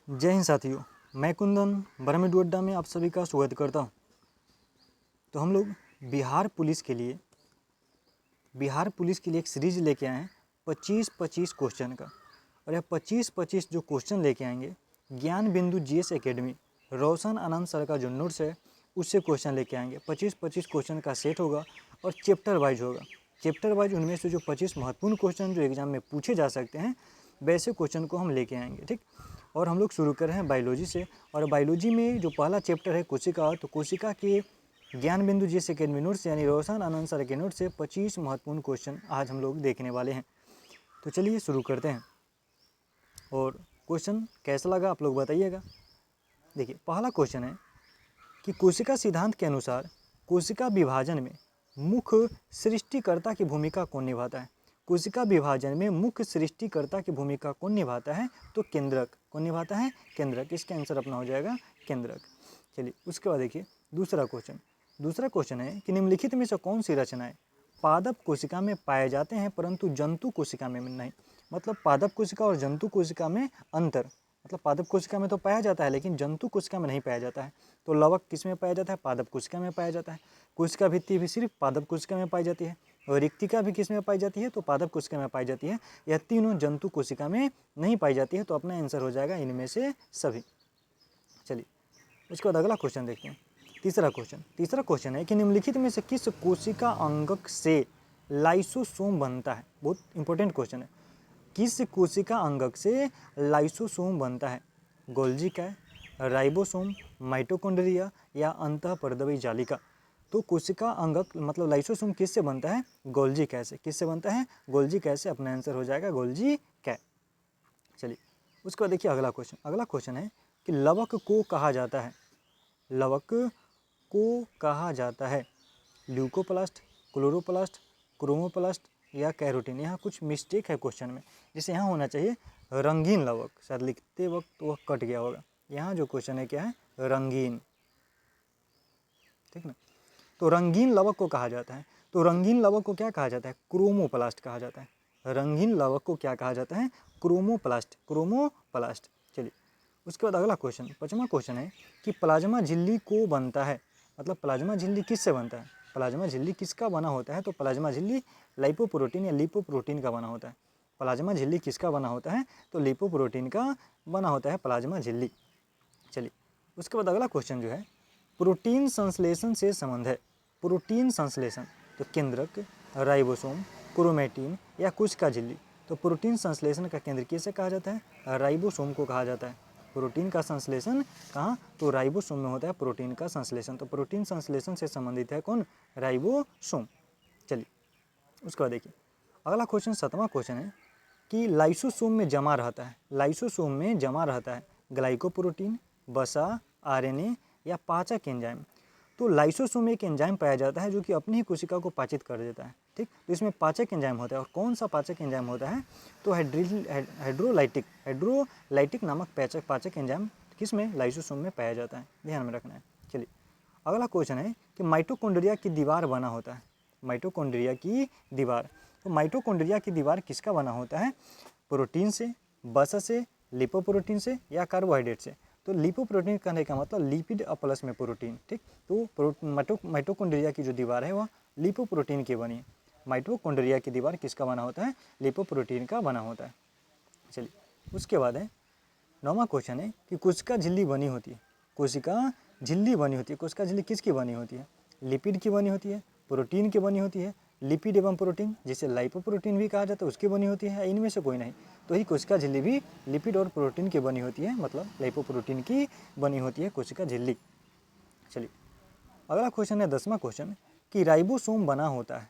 जय हिंद साथियों, मैं कुंदन ब्रह्मडू अड्डा में आप सभी का स्वागत करता हूं। तो हम लोग बिहार पुलिस के लिए एक सीरीज लेके आए हैं 25-25 क्वेश्चन का। और यह 25-25 जो क्वेश्चन लेके आएंगे ज्ञान बिंदु जीएस एकेडमी रोशन आनंद सर का जो नोट्स है उससे क्वेश्चन लेके आएंगे। 25-25 क्वेश्चन का सेट होगा और चैप्टर वाइज होगा। चैप्टर वाइज उनमें से जो 25 महत्वपूर्ण क्वेश्चन जो एग्जाम में पूछे जा सकते हैं वैसे क्वेश्चन को हम लेके आएंगे, ठीक। और हम लोग शुरू कर रहे हैं बायोलॉजी से। और बायोलॉजी में जो पहला चैप्टर है कोशिका, तो कोशिका के ज्ञान बिंदु जीएस एकेडमी नोट्स यानी रोशन आनंद सर के नोट से 25 महत्वपूर्ण क्वेश्चन आज हम लोग देखने वाले हैं। तो चलिए शुरू करते हैं। और क्वेश्चन कैसा लगा आप लोग बताइएगा। देखिए, पहला क्वेश्चन है कि कोशिका सिद्धांत के अनुसार कोशिका विभाजन में मुख्य सृष्टिकर्ता की भूमिका कौन निभाता है। कोशिका विभाजन में मुख्य सृष्टिकर्ता की भूमिका कौन निभाता है, तो केंद्रक। कौन निभाता है? केंद्रक। इसका आंसर अपना हो जाएगा केंद्रक। चलिए उसके बाद देखिए दूसरा क्वेश्चन है कि निम्नलिखित में से कौन सी रचनाएं पादप कोशिका में पाए जाते हैं परंतु जंतु कोशिका में नहीं। मतलब पादप कोशिका और जंतु कोशिका में अंतर, मतलब पादप कोशिका में तो पाया जाता है लेकिन जंतु कोशिका में नहीं पाया जाता है। तो लवक किस में पाया जाता है? पादप कोशिका में पाया जाता है। कोशिका भित्ति भी सिर्फ पादप कोशिका में पाई जाती है और रिक्तिका भी किस में पाई जाती है? तो पादप कोशिका में पाई जाती है। यह तीनों जंतु कोशिका में नहीं पाई जाती है। तो अपना आंसर हो जाएगा इनमें से सभी। चलिए उसके बाद अगला क्वेश्चन देखते हैं। तीसरा क्वेश्चन है कि निम्नलिखित में से किस कोशिका अंगक से लाइसोसोम बनता है। बहुत इंपॉर्टेंट क्वेश्चन है। किस कोशिका अंगक से लाइसोसोम बनता है? गोल्जी का, राइबोसोम, माइटोकॉन्ड्रिया या अंतःपरदवी जालिका। तो कोशिका अंगक मतलब लाइसोसोम किससे बनता है? गोल्जी कै से। किससे बनता है? गोल्जी कै से। अपना आंसर हो जाएगा गोल्जी कै। चलिए उसके बाद देखिए अगला क्वेश्चन है कि लवक को कहा जाता है, ल्यूकोप्लास्ट, क्लोरोप्लास्ट, क्रोमोप्लास्ट या कैरोटीन। यहाँ कुछ मिस्टेक है क्वेश्चन में। जैसे यहाँ होना चाहिए रंगीन लवक, शायद लिखते वक्त वह कट गया होगा। यहाँ जो क्वेश्चन है क्या है? रंगीन, ठीक ना। तो रंगीन लवक को कहा जाता है, तो रंगीन लवक को क्या कहा जाता है? क्रोमोप्लास्ट कहा जाता है। रंगीन लवक को क्या कहा जाता है? क्रोमोप्लास्ट। चलिए उसके बाद अगला क्वेश्चन, 5वां क्वेश्चन है कि प्लाज्मा झिल्ली को बनता है, मतलब प्लाज्मा झिल्ली किससे बनता है? प्लाज्मा झिल्ली किसका बना होता है? तो प्लाज्मा झिल्ली लाइपोप्रोटीन या लिपोप्रोटीन का बना होता है। प्लाज्मा झिल्ली किसका बना होता है? तो लिपोप्रोटीन का बना होता है प्लाज्मा झिल्ली। चलिए उसके बाद अगला क्वेश्चन जो है प्रोटीन संश्लेषण से संबंध है। प्रोटीन संश्लेषण, तो केंद्रक, राइबोसोम, क्रोमेटिन या कोशिका झिल्ली। तो प्रोटीन संश्लेषण का केंद्र किसे कहा जाता है? राइबोसोम को कहा जाता है। प्रोटीन का संश्लेषण कहाँ? तो राइबोसोम में होता है प्रोटीन का संश्लेषण। तो प्रोटीन संश्लेषण से संबंधित है कौन? राइबोसोम। चलिए उसके बाद देखिए अगला क्वेश्चन, 7वां क्वेश्चन है कि लाइसोसोम में जमा रहता है ग्लाइकोप्रोटीन, वसा, आरएनए या पाचक एंजाइम। तो लाइसोसोम एक एंजाइम पाया जाता है जो कि अपनी ही कोशिका को पाचित कर देता है, ठीक। तो इसमें पाचक एंजाइम होता है। और कौन सा पाचक एंजाइम होता है? तो हाइड्रोलाइटिक नामक पाचक एंजाइम किस में? लाइसोसोम में पाया जाता है। ध्यान में रखना है। चलिए अगला क्वेश्चन है कि माइटोकॉन्ड्रिया की दीवार बना होता है। माइटोकॉन्ड्रिया की दीवार, तो माइटोकॉन्ड्रिया की दीवार किसका बना होता है? प्रोटीन से, वसा से, लिपोप्रोटीन से या कार्बोहाइड्रेट से। तो लिपोप्रोटीन कहने का मतलब लिपिड प्लस में प्रोटीन, ठीक। तो माइटोकॉन्ड्रिया की जो दीवार है वह लिपोप्रोटीन की बनी है। माइटोकॉन्ड्रिया की दीवार किसका बना होता है? लिपोप्रोटीन का बना होता है। चलिए उसके बाद है 9वां क्वेश्चन है कि कोशिका झिल्ली बनी होती है। कोशिका झिल्ली किसकी बनी होती है? लिपिड की बनी होती है, प्रोटीन की बनी होती है, लिपिड एवं प्रोटीन जिसे लाइपोप्रोटीन भी कहा जाता है उसकी बनी होती है, इनमें से कोई नहीं। तो ही कोशिका झिल्ली भी लिपिड और प्रोटीन की बनी होती है, मतलब लाइपोप्रोटीन की बनी होती है कोशिका झिल्ली। चलिए अगला क्वेश्चन है 10वां क्वेश्चन कि राइबोसोम बना होता है।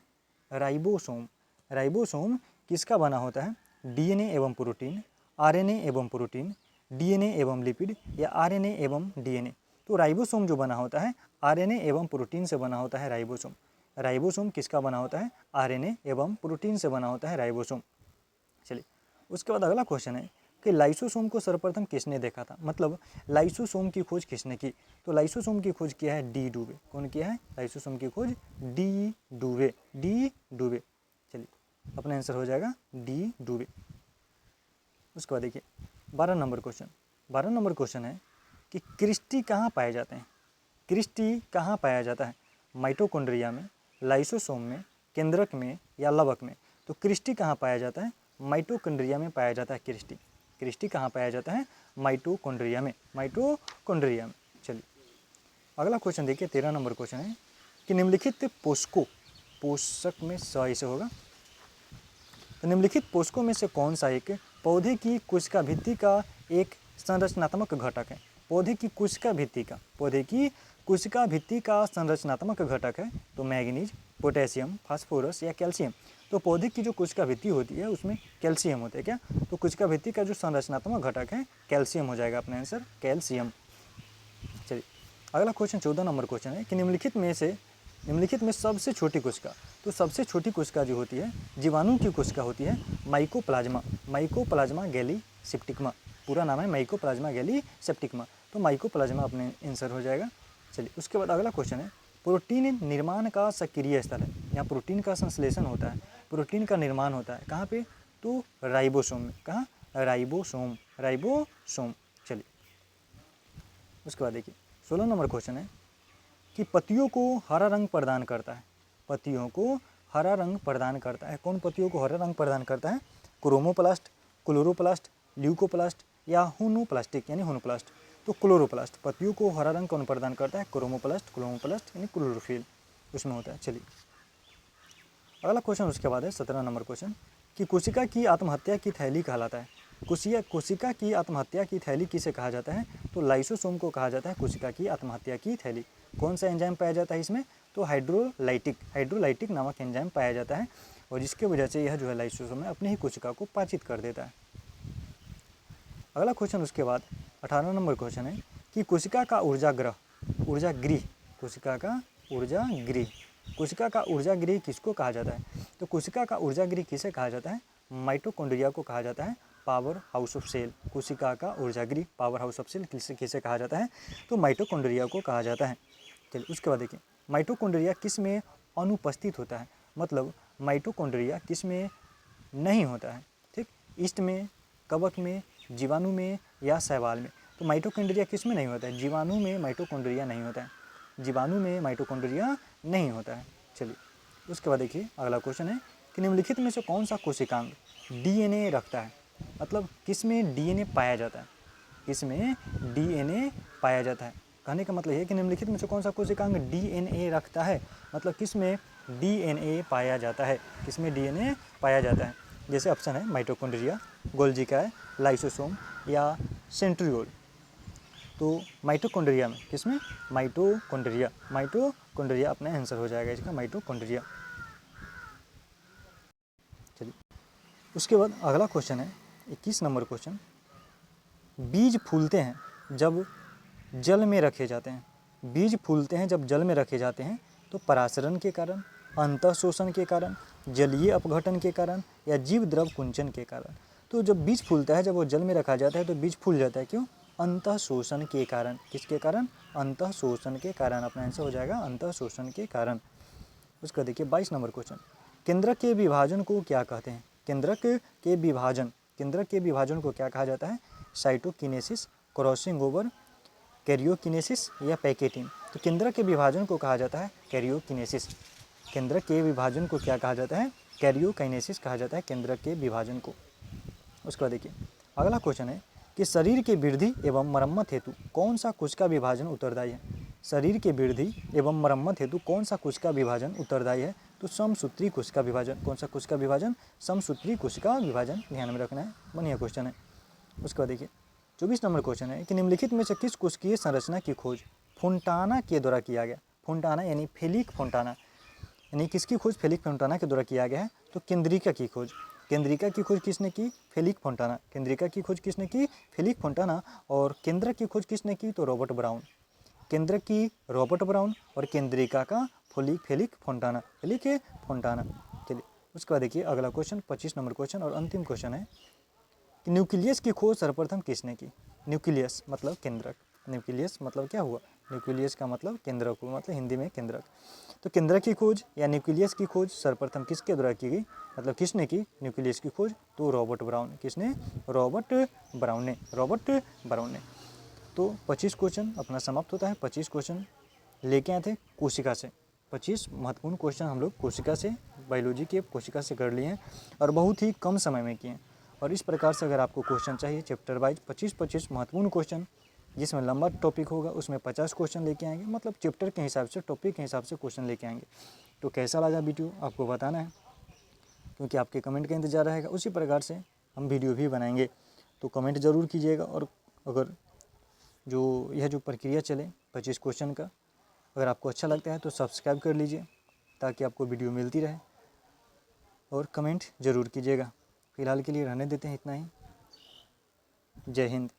राइबोसोम किसका बना होता है? डीएनए एवं प्रोटीन, आरएनए एवं प्रोटीन, डीएनए एवं लिपिड या आरएनए एवं डीएनए। तो राइबोसोम जो बना होता है आरएनए एवं प्रोटीन से बना होता है राइबोसोम। राइबोसोम किसका बना होता है? आरएनए एवं प्रोटीन से बना होता है राइबोसोम। चलिए उसके बाद अगला क्वेश्चन है कि लाइसोसोम को सर्वप्रथम किसने देखा था, मतलब लाइसोसोम की खोज किसने की। तो लाइसोसोम की खोज किया है डी डुबे। कौन किया है लाइसोसोम की खोज? डी डुबे। चलिए अपना आंसर हो जाएगा डी डुबे। उसके बाद देखिए 12 नंबर क्वेश्चन, 12 नंबर क्वेश्चन है कि क्रिस्टी कहाँ पाए जाते हैं? क्रिस्टी कहाँ पाया जाता है? माइटोकॉन्ड्रिया में, लाइसोसोम में, केंद्रक में या लवक में? तो क्रिस्टी कहाँ पाया जाता है? माइटोकॉन्ड्रिया में पाया जाता है क्रिस्टी। क्रिस्टी कहाँ पाया जाता है? माइटोकॉन्ड्रिया में, माइटोकॉन्ड्रिया में। चलिए अगला क्वेश्चन देखिए, 13 नंबर क्वेश्चन है कि निम्नलिखित पोषक में स ऐसे होगा, तो निम्नलिखित पोषकों में से कौन सा एक पौधे की कोशिका भित्ति का एक संरचनात्मक घटक है? पौधे की कोशिका भित्ति का संरचनात्मक घटक है? तो मैग्नीज, पोटेशियम, फास्फोरस या कैल्शियम? तो पौधे की जो कोशिका भित्ति होती है उसमें कैल्शियम होता है क्या? तो कोशिका भित्ति का जो संरचनात्मक घटक है कैल्शियम हो जाएगा अपना आंसर, कैल्शियम। चलिए अगला क्वेश्चन 14 नंबर क्वेश्चन है कि निम्नलिखित में सबसे छोटी कोशिका, तो सबसे छोटी कोशिका जो होती है जीवाणु की कोशिका होती है माइकोप्लाज्मा गैलीसेप्टिकमा। पूरा नाम है माइकोप्लाज्मा गैलीसेप्टिकमा। तो माइकोप्लाज्मा अपने आंसर हो जाएगा। चलिए उसके बाद अगला क्वेश्चन है प्रोटीन निर्माण का सक्रिय स्थल है। यहाँ प्रोटीन का संश्लेषण होता है, प्रोटीन का निर्माण होता है कहाँ पे? तो राइबोसोम में। कहाँ? राइबोसोम। चलिए उसके बाद देखिए 16 नंबर क्वेश्चन है कि पत्तियों को हरा रंग प्रदान करता है। पत्तियों को हरा रंग प्रदान करता है। कौन पत्तियों को हरा रंग प्रदान करता है? क्रोमोप्लास्ट, क्लोरोप्लास्ट, ल्यूकोप्लास्ट या हुनोप्लास्टिक यानी हुनोप्लास्ट? तो क्लोरोप्लास्ट। पत्तियों को हरा रंग कौन प्रदान करता है? क्रोमोप्लास्ट यानी क्लोरोफिल उसमें होता है। चलिए अगला क्वेश्चन उसके बाद है 17 नंबर क्वेश्चन कि कोशिका की आत्महत्या की थैली कहलाता है। कोशिका की आत्महत्या की थैली किसे कहा जाता है? तो लाइसोसोम को कहा जाता है कोशिका की आत्महत्या की थैली। कौन सा एंजाइम पाया जाता है इसमें? तो हाइड्रोलाइटिक नामक एंजाइम पाया जाता है और जिसकी वजह से यह जो है लाइसोसोम है अपनी ही कोशिका को पाचित कर देता है। अगला क्वेश्चन उसके बाद 18 नंबर क्वेश्चन है कि कोशिका का ऊर्जा गृह किसको कहा जाता है? तो कोशिका का ऊर्जा गृह किसे कहा जाता है? माइटोकॉन्ड्रिया को कहा जाता है पावर हाउस ऑफ सेल। कोशिका का ऊर्जा गृह पावर हाउस ऑफ सेल किसे कहा जाता है? तो माइटोकॉन्ड्रिया को कहा जाता है। चलिए उसके बाद देखिए माइटोकॉन्ड्रिया किस में अनुपस्थित होता है? मतलब माइटोकॉन्ड्रिया किस में नहीं होता है? ठीक, ईस्ट में, कवक में, जीवाणु में या शैवाल में? तो माइटोकॉन्ड्रिया किस में नहीं होता है? जीवाणु में माइटोकॉन्ड्रिया नहीं होता है, नहीं होता है। चलिए उसके बाद देखिए अगला क्वेश्चन है कि निम्नलिखित में से कौन सा कोशिकांग डीएनए रखता है? मतलब किस में डीएनए पाया जाता है? कहने का मतलब है कि निम्नलिखित में से कौन सा कोशिकांग डीएनए रखता है? मतलब किस में डीएनए पाया जाता है? जैसे ऑप्शन है माइटोकॉन्ड्रिया, गोल्गी है, लाइसोसोम या सेंट्रियोल। तो माइटोकॉन्ड्रिया में, किसमें? माइटोकॉन्ड्रिया अपना आंसर हो जाएगा इसका, माइटोकॉन्ड्रिया। चलिए उसके बाद अगला क्वेश्चन है 21 नंबर क्वेश्चन, बीज फूलते हैं जब जल में रखे जाते हैं तो परासरण के कारण, अंतःशोषण के कारण, जलीय अपघटन के कारण या जीव द्रव कुंचन के कारण? तो जब बीज फूलता है, जब वो जल में रखा जाता है तो बीज फूल जाता है, क्यों? अंतःशोषण के कारण। किसके कारण? अंतःशोषण के कारण। अपना आंसर हो जाएगा अंतःशोषण के कारण। उसका देखिए 22 नंबर क्वेश्चन, केंद्रक के विभाजन को क्या कहते हैं? केंद्रक के विभाजन को क्या कहा जाता है? साइटोकिनेसिस, क्रॉसिंग ओवर, कैरियोकिनेसिस या पैकेटिंग? तो केंद्रक के विभाजन को कहा जाता है कैरियोकिनेसिस। केंद्रक के विभाजन को क्या कहा जाता है? कैरियोकाइनेसिस कहा जाता है केंद्रक के विभाजन को। उसके बाद देखिए अगला क्वेश्चन है कि शरीर के वृद्धि एवं मरम्मत हेतु कौन सा कोशिका विभाजन उत्तरदायी है? शरीर के वृद्धि एवं मरम्मत हेतु कौन सा कोशिका विभाजन उत्तरदायी है? तो समसूत्री कोशिका विभाजन। कौन सा कोशिका विभाजन? समसूत्री कोशिका विभाजन। ध्यान में रखना है, बढ़िया क्वेश्चन है। उसके बाद देखिए 24 नंबर क्वेश्चन है कि निम्नलिखित में से किस कोशिकीय संरचना की खोज फोंटाना के द्वारा किया गया? फोंटाना यानी फेलिक फोंटाना, यानी किसकी खोज? फेलिक फोंटाना के द्वारा किया गया है। तो केंद्रिका की खोज किसने की? फेलिक फोंटाना। केंद्रिका की खोज किसने की? फेलिक फोंटाना। और केंद्रक की खोज किसने की? तो रॉबर्ट ब्राउन। केंद्रक की रॉबर्ट ब्राउन और केंद्रिका का फेलिक फोंटाना। चलिए उसके बाद देखिए अगला क्वेश्चन 25 नंबर क्वेश्चन और अंतिम क्वेश्चन है न्यूक्लियस की खोज सर्वप्रथम किसने की? न्यूक्लियस मतलब केंद्रक, न्यूक्लियस मतलब क्या हुआ? न्यूक्लियस का मतलब केंद्रक हुआ, मतलब हिंदी में केंद्रक। तो केंद्रक की खोज या न्यूक्लियस की खोज सर्वप्रथम किसके द्वारा की गई, मतलब किसने की न्यूक्लियस की खोज, तो रॉबर्ट ब्राउन। किसने, रॉबर्ट ब्राउन ने। तो 25 क्वेश्चन अपना समाप्त होता है। 25 क्वेश्चन लेके आए थे कोशिका से। 25 महत्वपूर्ण क्वेश्चन हम लोग कोशिका से, बायोलॉजी के कोशिका से कर लिए हैं और बहुत ही कम समय में किए हैं। और इस प्रकार से अगर आपको क्वेश्चन चाहिए चैप्टर वाइज 25 महत्वपूर्ण क्वेश्चन, जिसमें लंबा टॉपिक होगा उसमें 50 क्वेश्चन लेके आएंगे, मतलब चैप्टर के हिसाब से, टॉपिक के हिसाब से क्वेश्चन लेके आएंगे। तो कैसा लगा वीडियो आपको बताना है, क्योंकि आपके कमेंट का इंतजार रहेगा। उसी प्रकार से हम वीडियो भी बनाएंगे, तो कमेंट ज़रूर कीजिएगा। और अगर यह जो प्रक्रिया चले 25 क्वेश्चन का, अगर आपको अच्छा लगता है तो सब्सक्राइब कर लीजिए ताकि आपको वीडियो मिलती रहे, और कमेंट ज़रूर कीजिएगा। फ़िलहाल के लिए रहने देते हैं इतना ही। जय हिंद।